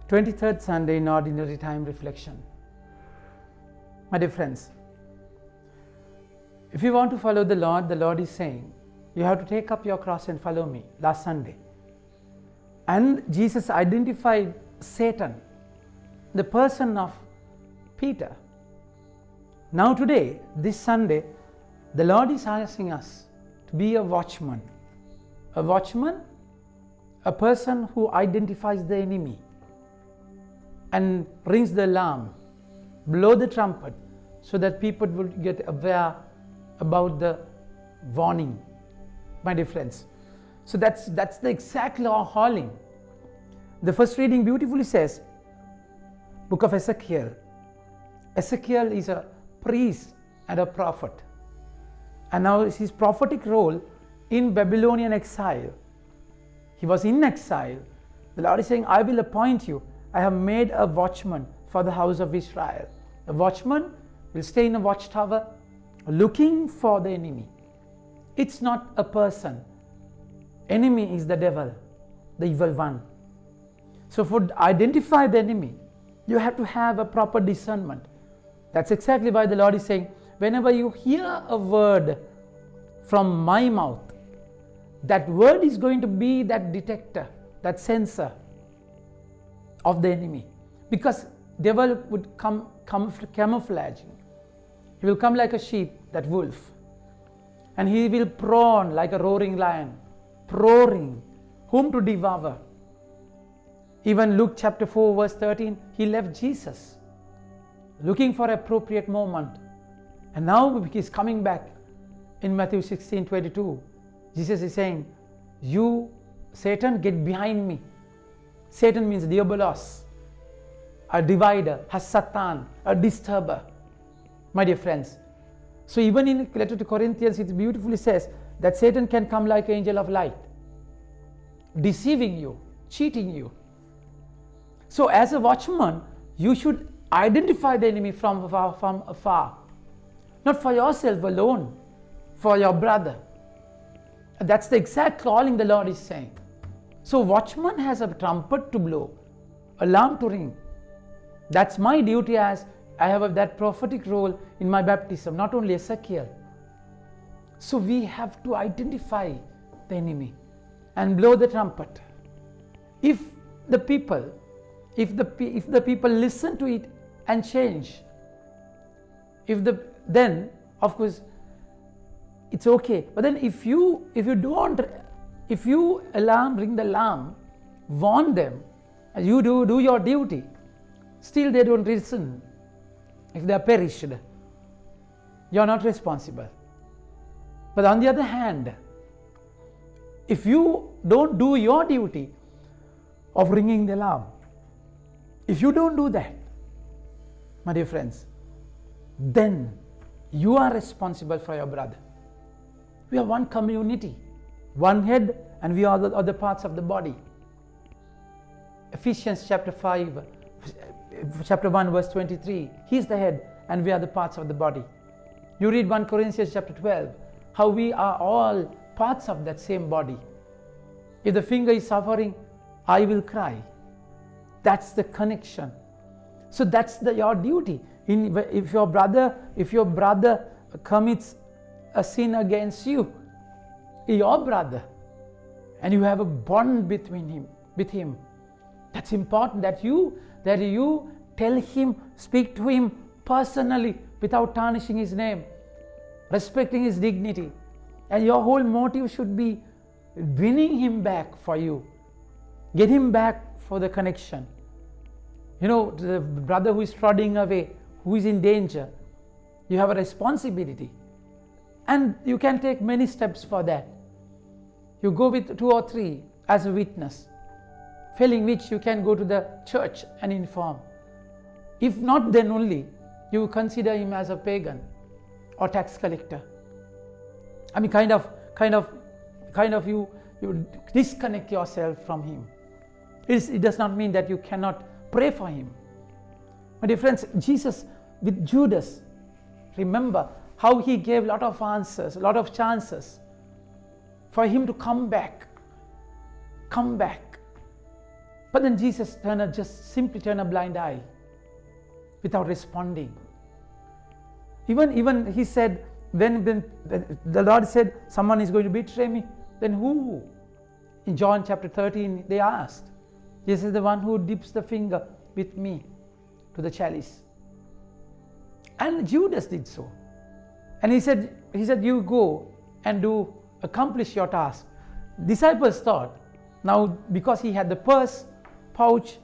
23rd Sunday in Ordinary Time Reflection. My dear friends, if you want to follow the Lord is saying, you have to take up your cross and follow me. Last Sunday. And Jesus identified Satan, the person of Peter. Now today, this Sunday, the Lord is asking us to be a watchman. A watchman, a person who identifies the enemy and rings the alarm, blow the trumpet, so that people will get aware about the warning, my dear friends. So that's the exact calling. The first reading beautifully says, book of Ezekiel. Ezekiel is a priest and a prophet. And now his prophetic role in Babylonian exile. He was in exile. The Lord is saying, I will appoint you. I have made a watchman for the house of Israel. A watchman will stay in a watchtower looking for the enemy. It's not a person. Enemy is the devil, the evil one. So for identify the enemy, you have to have a proper discernment. That's exactly why the Lord is saying, whenever you hear a word from my mouth, that word is going to be that detector, that sensor of the enemy. Because devil would come camouflaging. He will come like a sheep, that wolf. And he will prowl like a roaring lion, roaring, whom to devour. Even Luke chapter 4 verse 13, he left Jesus looking for appropriate moment. And now he's coming back in Matthew 16:22. Jesus is saying, you, Satan, get behind me. Satan means diabolos, a divider, Satan, a disturber, my dear friends. So even in the letter to Corinthians, it beautifully says that Satan can come like an angel of light, deceiving you, cheating you. So as a watchman, you should identify the enemy from afar. Not for yourself alone, for your brother. That's the exact calling the Lord is saying. So watchman has a trumpet to blow, alarm to ring. That's my duty, as I have that prophetic role in my baptism, not only Ezekiel. So we have to identify the enemy and blow the trumpet. If the people listen to it and change, then of course it's okay. But then if you ring the alarm, warn them, and you do your duty, still they don't listen, if they are perished, you are not responsible. But on the other hand, if you don't do your duty of ringing the alarm, if you don't do that, my dear friends, then you are responsible for your brother. We are one community, one head, and we are the other parts of the body. Ephesians chapter 1 verse 23, he is the head and we are the parts of the body. You read 1 Corinthians chapter 12, how we are all parts of that same body. If the finger is suffering, I will cry. That's the connection. So that's your duty. If your brother commits a sin against you, your brother, and you have a bond with him, that's important that you tell him, speak to him personally without tarnishing his name, respecting his dignity. And your whole motive should be winning him back for you, get him back for the connection. You know, the brother who is trotting away, who is in danger, you have a responsibility. And you can take many steps for that. You go with 2 or 3 as a witness, failing which you can go to the church and inform. If not, then only you consider him as a pagan or tax collector. I mean, kind of you disconnect yourself from him. It does not mean that you cannot pray for him. My dear friends, Jesus with Judas, remember how he gave a lot of answers, a lot of chances for him to come back. But then Jesus just simply turned a blind eye without responding. Even he said, when the Lord said, someone is going to betray me, then who? In John chapter 13, they asked. This is the one who dips the finger with me to the chalice. And Judas did so. And he said, you go and accomplish your task. Disciples thought, now because he had the purse, pouch,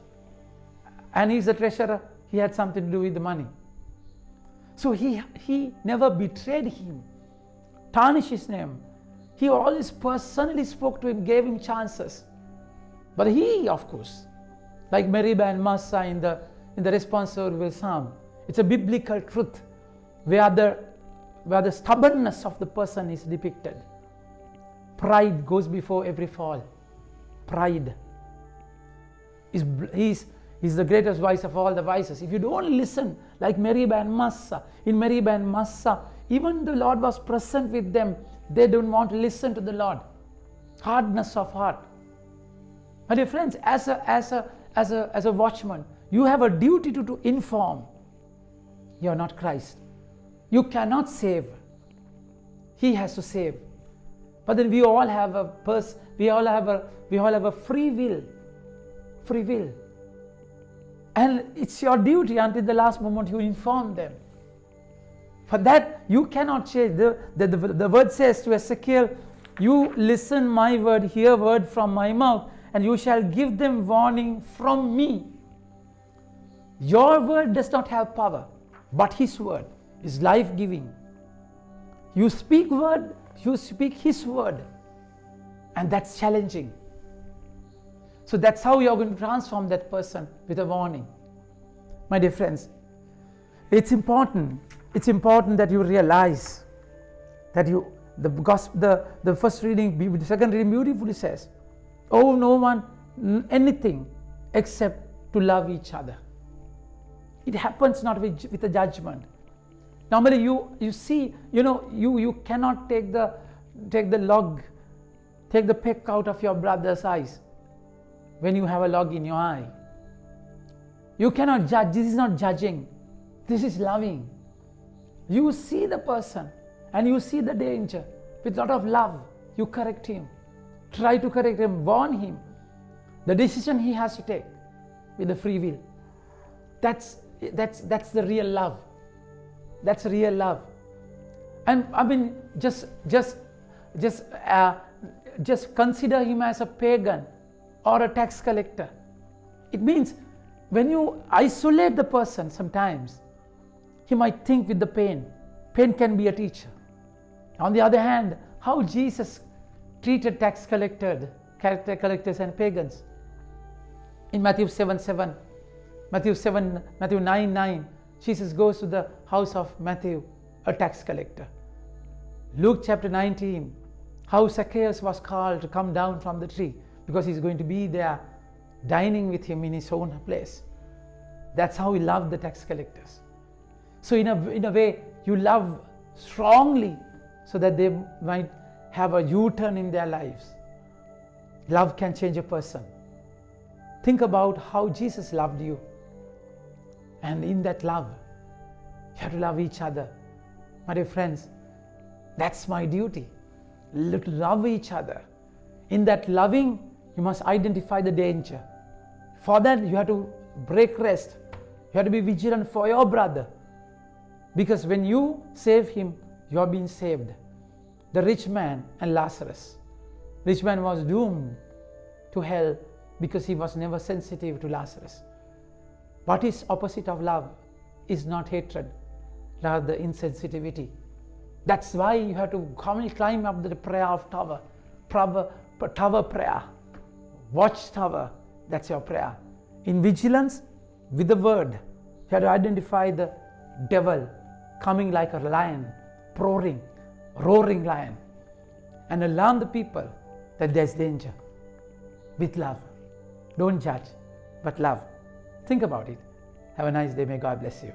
and he's the treasurer, he had something to do with the money. So he never betrayed him, tarnished his name. He always personally spoke to him, gave him chances. But he, of course, like Meribah and Massa in the responsorial psalm, it's a biblical truth where the stubbornness of the person is depicted. Pride goes before every fall. Pride is the greatest vice of all the vices. If you don't listen, like Meribah and Massa, in Meribah and Massa, even the Lord was present with them. They don't want to listen to the Lord. Hardness of heart. My dear friends, as a watchman, you have a duty to inform. You are not Christ. You cannot save. He has to save. But then we all have a free will. Free will. And it's your duty until the last moment you inform them. For that, you cannot change. The word says to Ezekiel, you listen my word, hear word from my mouth, and you shall give them warning from me. Your word does not have power, but his word is life-giving. You speak word, you speak his word, and that's challenging. So that's how you're going to transform that person with a warning. My dear friends, it's important that you realize that the gospel, the first reading, the second reading beautifully says, owe no one anything except to love each other. It happens not with a judgment. Normally you see, you cannot take the peck out of your brother's eyes when you have a log in your eye. You cannot judge. This is not judging. This is loving. You see the person and you see the danger. With a lot of love, you correct him. Try to correct him, warn him. The decision he has to take with the free will. That's the real love. That's real love. And I mean, just consider him as a pagan or a tax collector. It means when you isolate the person, sometimes he might think with the pain. Pain can be a teacher. On the other hand, how Jesus treated tax collectors and pagans. In Matthew 7:7, Matthew 9:9, Jesus goes to the house of Matthew, a tax collector. Luke chapter 19, how Zacchaeus was called to come down from the tree because he's going to be there dining with him in his own place. That's how he loved the tax collectors. So in a way, you love strongly so that they might have a U-turn in their lives. Love can change a person. Think about how Jesus loved you. And in that love, you have to love each other. My dear friends, that's my duty. To love each other. In that loving, you must identify the danger. For that, you have to break rest. You have to be vigilant for your brother. Because when you save him, you are being saved. The rich man and Lazarus. Rich man was doomed to hell because he was never sensitive to Lazarus. What is opposite of love is not hatred, rather insensitivity. That's why you have to climb up the prayer of tower prayer, watchtower. That's your prayer. In vigilance, with the word, you have to identify the devil coming like a lion, roaring lion, and alarm the people that there's danger. With love. Don't judge, but love. Think about it. Have a nice day. May God bless you.